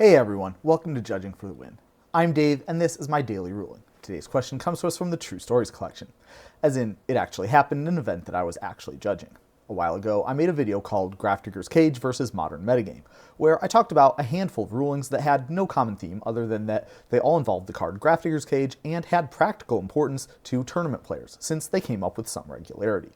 Hey everyone, welcome to Judging for the Win. I'm Dave, and this is my daily ruling. Today's question comes to us from the True Stories collection, as in, it actually happened in an event that I was actually judging. A while ago, I made a video called Grafdigger's Cage versus Modern Metagame, where I talked about a handful of rulings that had no common theme other than that they all involved the card Grafdigger's Cage and had practical importance to tournament players, since they came up with some regularity.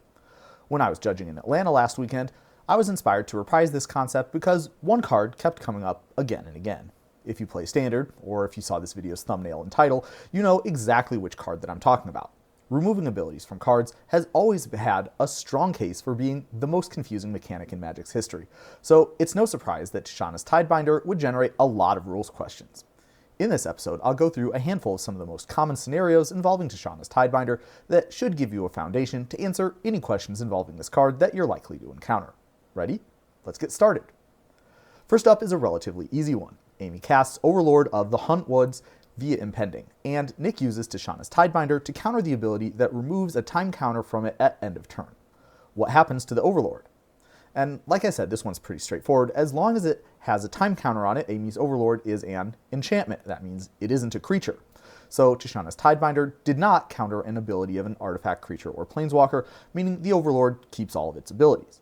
When I was judging in Atlanta last weekend, I was inspired to reprise this concept because one card kept coming up again and again. If you play Standard, or if you saw this video's thumbnail and title, you know exactly which card that I'm talking about. Removing abilities from cards has always had a strong case for being the most confusing mechanic in Magic's history, so it's no surprise that Tishana's Tidebinder would generate a lot of rules questions. In this episode, I'll go through a handful of some of the most common scenarios involving Tishana's Tidebinder that should give you a foundation to answer any questions involving this card that you're likely to encounter. Ready? Let's get started. First up is a relatively easy one. Amy casts Overlord of the Huntwoods via Impending, and Nick uses Tishana's Tidebinder to counter the ability that removes a time counter from it at end of turn. What happens to the Overlord? And like I said, this one's pretty straightforward. As long as it has a time counter on it, Amy's Overlord is an enchantment. That means it isn't a creature. So Tishana's Tidebinder did not counter an ability of an artifact, creature, or planeswalker, meaning the Overlord keeps all of its abilities.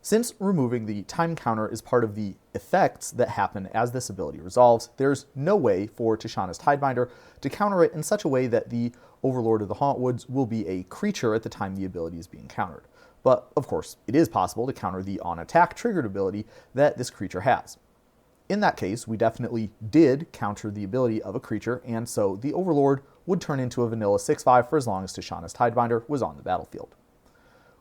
Since removing the time counter is part of the effects that happen as this ability resolves, there's no way for Tishana's Tidebinder to counter it in such a way that the Overlord of the Hauntwoods will be a creature at the time the ability is being countered. But, of course, it is possible to counter the on-attack triggered ability that this creature has. In that case, we definitely did counter the ability of a creature, and so the Overlord would turn into a vanilla 6/5 for as long as Tishana's Tidebinder was on the battlefield.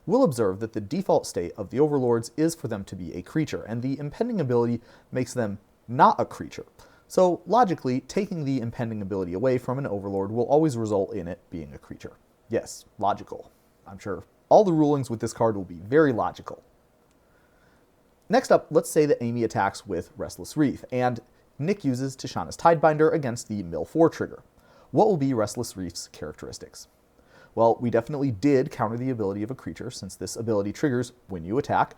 We'll observe that the default state of the Overlords is for them to be a creature, and the impending ability makes them not a creature. So logically, taking the impending ability away from an Overlord will always result in it being a creature. Yes, logical. I'm sure all the rulings with this card will be very logical. Next up, let's say that Amy attacks with Restless Reef, and Nick uses Tishana's Tidebinder against the Mill 4 trigger. What will be Restless Reef's characteristics? Well, we definitely did counter the ability of a creature, since this ability triggers when you attack.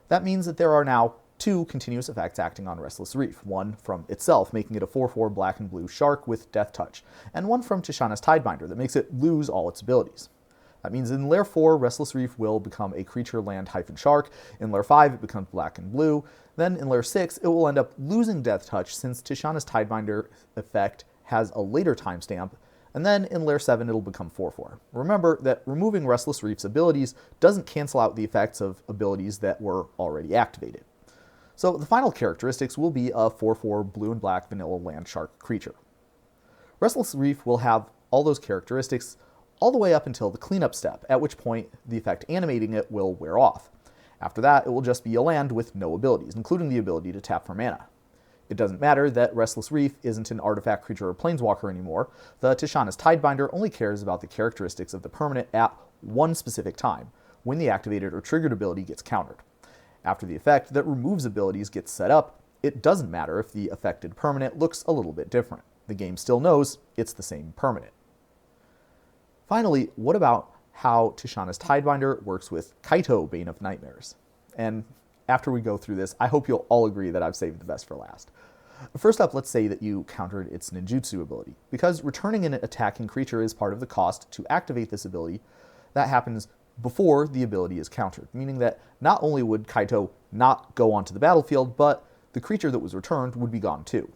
That means that there are now two continuous effects acting on Restless Reef, one from itself, making it a 4/4 black and blue shark with Death Touch, and one from Tishana's Tidebinder that makes it lose all its abilities. That means in Lair 4, Restless Reef will become a creature land-shark, in Lair 5 it becomes black and blue, then in Lair 6 it will end up losing Death Touch since Tishana's Tidebinder effect has a later timestamp, and then in Lair 7 it'll become 4/4. Remember that removing Restless Reef's abilities doesn't cancel out the effects of abilities that were already activated. So the final characteristics will be a 4/4 blue and black vanilla land shark creature. Restless Reef will have all those characteristics all the way up until the cleanup step, at which point the effect animating it will wear off. After that, it will just be a land with no abilities, including the ability to tap for mana. It doesn't matter that Restless Reef isn't an artifact, creature, or planeswalker anymore. The Tishana's Tidebinder only cares about the characteristics of the permanent at one specific time, when the activated or triggered ability gets countered. After the effect that removes abilities gets set up, it doesn't matter if the affected permanent looks a little bit different. The game still knows it's the same permanent. Finally, what about how Tishana's Tidebinder works with Kaito, Bane of Nightmares? And after we go through this, I hope you'll all agree that I've saved the best for last. First up, let's say that you countered its ninjutsu ability. Because returning an attacking creature is part of the cost to activate this ability, that happens before the ability is countered, meaning that not only would Kaito not go onto the battlefield, but the creature that was returned would be gone too.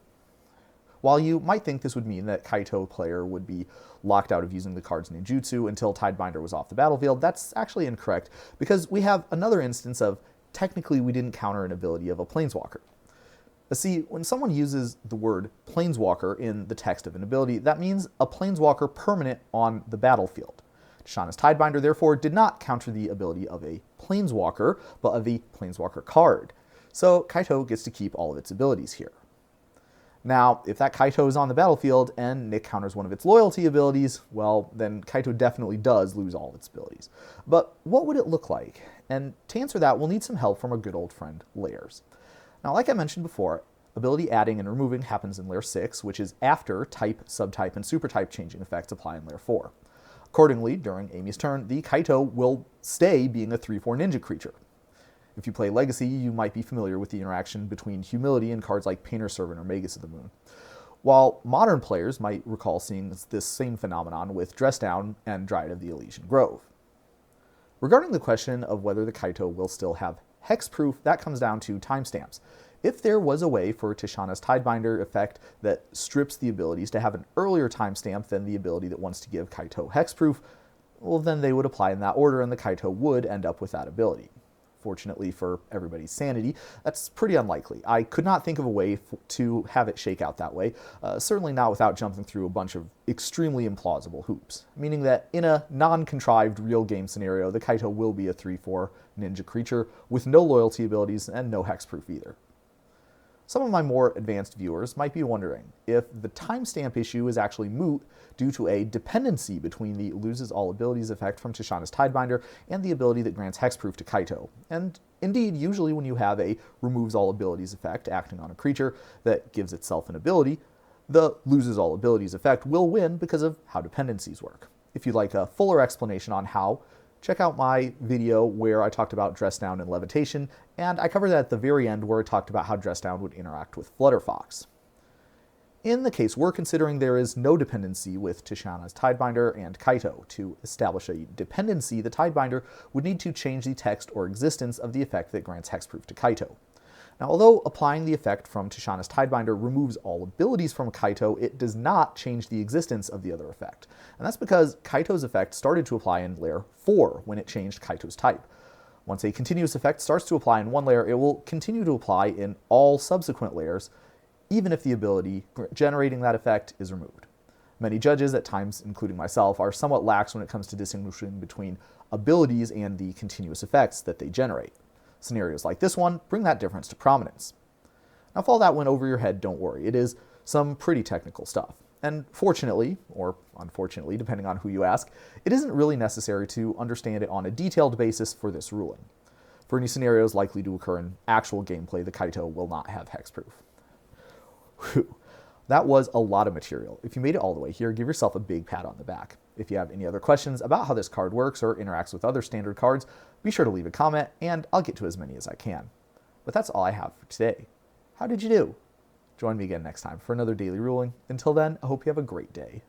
While you might think this would mean that Kaito player would be locked out of using the card's ninjutsu until Tidebinder was off the battlefield, that's actually incorrect, because we have another instance of technically we didn't counter an ability of a planeswalker. See, when someone uses the word planeswalker in the text of an ability, that means a planeswalker permanent on the battlefield. Tishana's Tidebinder therefore did not counter the ability of a planeswalker, but of a planeswalker card. So Kaito gets to keep all of its abilities here. Now, if that Kaito is on the battlefield and Nick counters one of its loyalty abilities, well, then Kaito definitely does lose all of its abilities. But what would it look like? And to answer that, we'll need some help from our good old friend, Layers. Now, like I mentioned before, ability adding and removing happens in Lair 6, which is after type, subtype, and supertype changing effects apply in Lair 4. Accordingly, during Amy's turn, the Kaito will stay being a 3/4 ninja creature. If you play Legacy, you might be familiar with the interaction between Humility and cards like Painter Servant or Magus of the Moon. While modern players might recall seeing this same phenomenon with Dress Down and Dryad of the Elysian Grove. Regarding the question of whether the Kaito will still have hexproof, that comes down to timestamps. If there was a way for Tishana's Tidebinder effect that strips the abilities to have an earlier timestamp than the ability that wants to give Kaito hexproof, well, then they would apply in that order and the Kaito would end up with that ability. Fortunately for everybody's sanity, that's pretty unlikely. I could not think of a way to have it shake out that way, certainly not without jumping through a bunch of extremely implausible hoops, meaning that in a non-contrived real game scenario, the Kaito will be a 3/4 ninja creature with no loyalty abilities and no hexproof either. Some of my more advanced viewers might be wondering if the timestamp issue is actually moot due to a dependency between the loses all abilities effect from Tishana's Tidebinder and the ability that grants hexproof to Kaito. And indeed, usually when you have a removes all abilities effect acting on a creature that gives itself an ability, the loses all abilities effect will win because of how dependencies work. If you'd like a fuller explanation on how, check out my video where I talked about Dress Down and Levitation, and I covered that at the very end where I talked about how Dress Down would interact with Flutterfox. In the case we're considering, there is no dependency with Tishana's Tidebinder and Kaito. To establish a dependency, the Tidebinder would need to change the text or existence of the effect that grants hexproof to Kaito. Now, although applying the effect from Tishana's Tidebinder removes all abilities from Kaito, it does not change the existence of the other effect. And that's because Kaito's effect started to apply in layer 4 when it changed Kaito's type. Once a continuous effect starts to apply in one layer, it will continue to apply in all subsequent layers, even if the ability generating that effect is removed. Many judges, at times including myself, are somewhat lax when it comes to distinguishing between abilities and the continuous effects that they generate. Scenarios like this one bring that difference to prominence. Now, if all that went over your head, don't worry. It is some pretty technical stuff. And fortunately, or unfortunately, depending on who you ask, it isn't really necessary to understand it on a detailed basis for this ruling. For any scenarios likely to occur in actual gameplay, the Kaito will not have hexproof. Whew. That was a lot of material. If you made it all the way here, give yourself a big pat on the back. If you have any other questions about how this card works or interacts with other standard cards, be sure to leave a comment, and I'll get to as many as I can. But that's all I have for today. How did you do? Join me again next time for another daily ruling. Until then, I hope you have a great day.